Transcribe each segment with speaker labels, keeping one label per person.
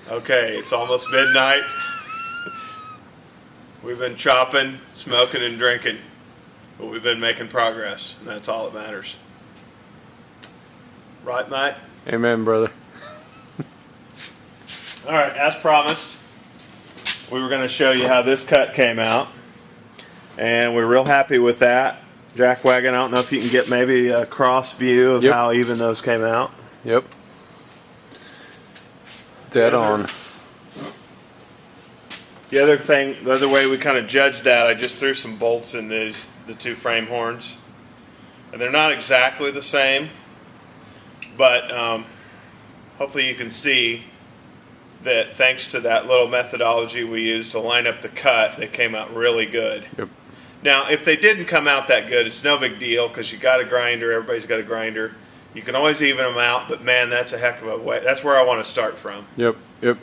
Speaker 1: Okay, it's almost midnight. We've been chopping, smoking, and drinking, but we've been making progress, and that's all that matters. Right, Mike?
Speaker 2: Amen, brother.
Speaker 1: All right, as promised, we were going to show you how this cut came out, and we're real happy with that. Jack Wagon, I don't know if you can get maybe a cross view of how even those came out.
Speaker 2: Yep. Dead on.
Speaker 1: The other way we kind of judged that, I just threw some bolts in the two frame horns. And they're not exactly the same, but hopefully you can see that thanks to that little methodology we used to line up the cut, they came out really good.
Speaker 2: Yep.
Speaker 1: Now, if they didn't come out that good, it's no big deal because you got a grinder, everybody's got a grinder. You can always even them out, but man, that's a heck of a way. That's where I want to start from.
Speaker 2: Yep.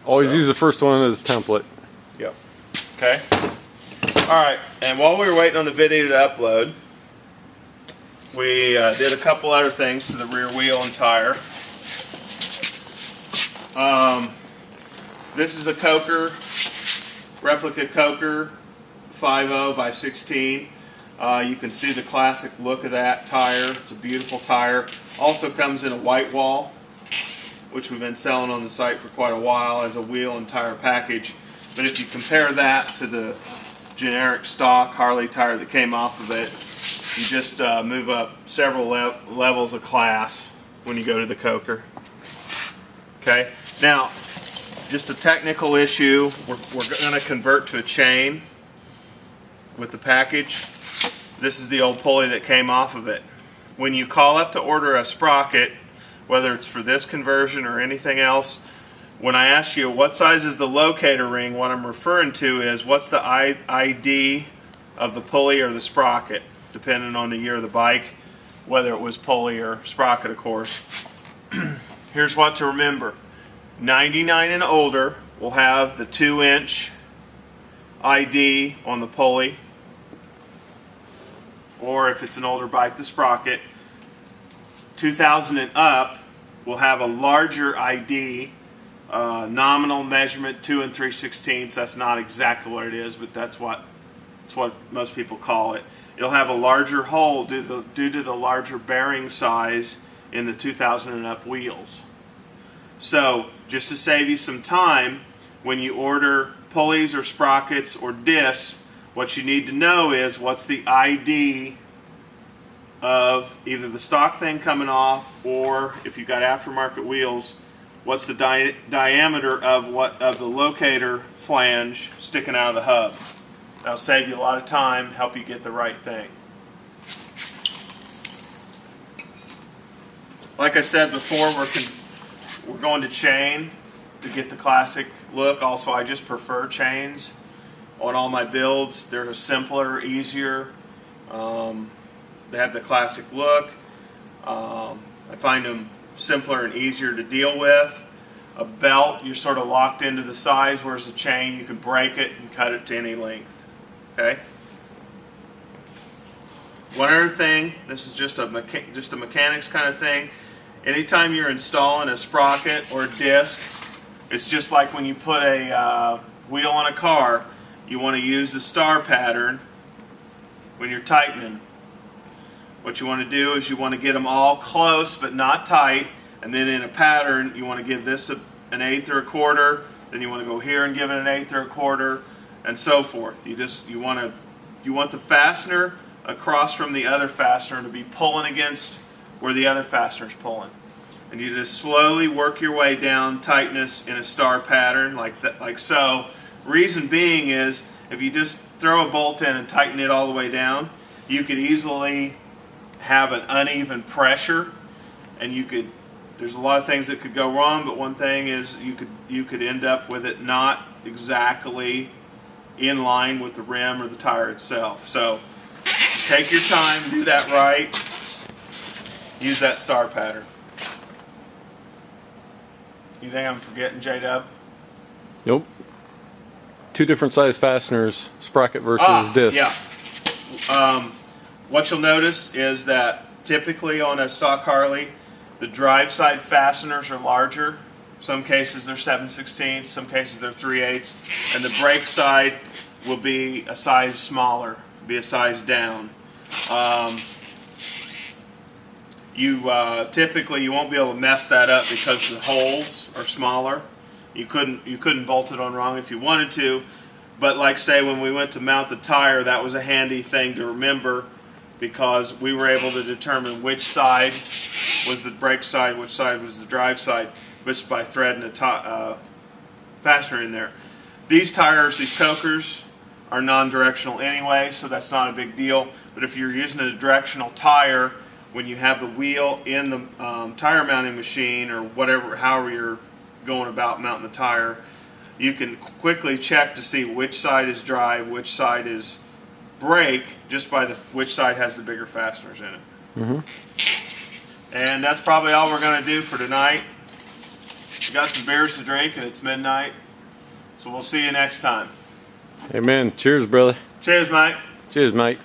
Speaker 2: Always use the first one as a template.
Speaker 1: Yep. Okay. All right. And while we were waiting on the video to upload, we did a couple other things to the rear wheel and tire. This is a Coker, replica Coker 5.0 by 16. You can see the classic look of that tire. It's a beautiful tire. Also comes in a white wall, which we've been selling on the site for quite a while as a wheel and tire package. But if you compare that to the generic stock Harley tire that came off of it, you just move up several levels of class when you go to the Coker. Okay, now just a technical issue. We're going to convert to a chain with the package. This is the old pulley that came off of it. When you call up to order a sprocket, whether it's for this conversion or anything else, when I ask you what size is the locator ring, what I'm referring to is what's the ID of the pulley or the sprocket, depending on the year of the bike, whether it was pulley or sprocket, of course. Here's what to remember. 99 and older will have the 2-inch ID on the pulley, or if it's an older bike, the sprocket. 2000 and up will have a larger ID, nominal measurement 2 3/16. That's not exactly what it is, but that's what most people call it. It'll have a larger hole due to the larger bearing size in the 2000 and up wheels. So just to save you some time, when you order pulleys or sprockets or discs, what you need to know is what's the ID of either the stock thing coming off, or if you've got aftermarket wheels, what's the diameter of the locator flange sticking out of the hub. That'll save you a lot of time, help you get the right thing. Like I said before, we're going to chain to get the classic look. Also, I just prefer chains on all my builds. They're simpler, easier. They have the classic look. I find them simpler and easier to deal with. A belt, you're sort of locked into the size, whereas a chain, you can break it and cut it to any length. Okay. One other thing, this is just a mechanics kind of thing. Anytime you're installing a sprocket or a disc, it's just like when you put a wheel on a car. You want to use the star pattern when you're tightening. What you want to do is you want to get them all close but not tight, and then in a pattern you want to give this an 1/8 or 1/4, then you want to go here and give it an 1/8 or 1/4, and so forth. You want the fastener across from the other fastener to be pulling against where the other fastener's pulling. And you just slowly work your way down tightness in a star pattern like so. Reason being is if you just throw a bolt in and tighten it all the way down, you could easily have an uneven pressure, and there's a lot of things that could go wrong, but one thing is you could end up with it not exactly in line with the rim or the tire itself. So just take your time, do that right, use that star pattern. You think I'm forgetting, J-Dub?
Speaker 2: Nope. 2 different size fasteners, sprocket versus disc.
Speaker 1: Yeah. What you'll notice is that typically on a stock Harley, the drive side fasteners are larger Some cases they're 7/16, some cases they're 3/8, and the brake side will be a size smaller, be a size down. Typically you won't be able to mess that up because the holes are smaller. You couldn't bolt it on wrong if you wanted to, but like say when we went to mount the tire, that was a handy thing to remember because we were able to determine which side was the brake side, which side was the drive side, just by threading a fastener in there. These tires, these cokers, are non-directional anyway, so that's not a big deal. But if you're using a directional tire, when you have the wheel in the tire mounting machine or whatever, however you're going about mounting the tire, you can quickly check to see which side is drive, which side is brake, just by which side has the bigger fasteners in it. And that's probably all we're going to do for tonight. We got some beers to drink and it's midnight, so we'll see you next time.
Speaker 2: Amen. Cheers, brother.
Speaker 1: Cheers, mate.
Speaker 2: Cheers, mate.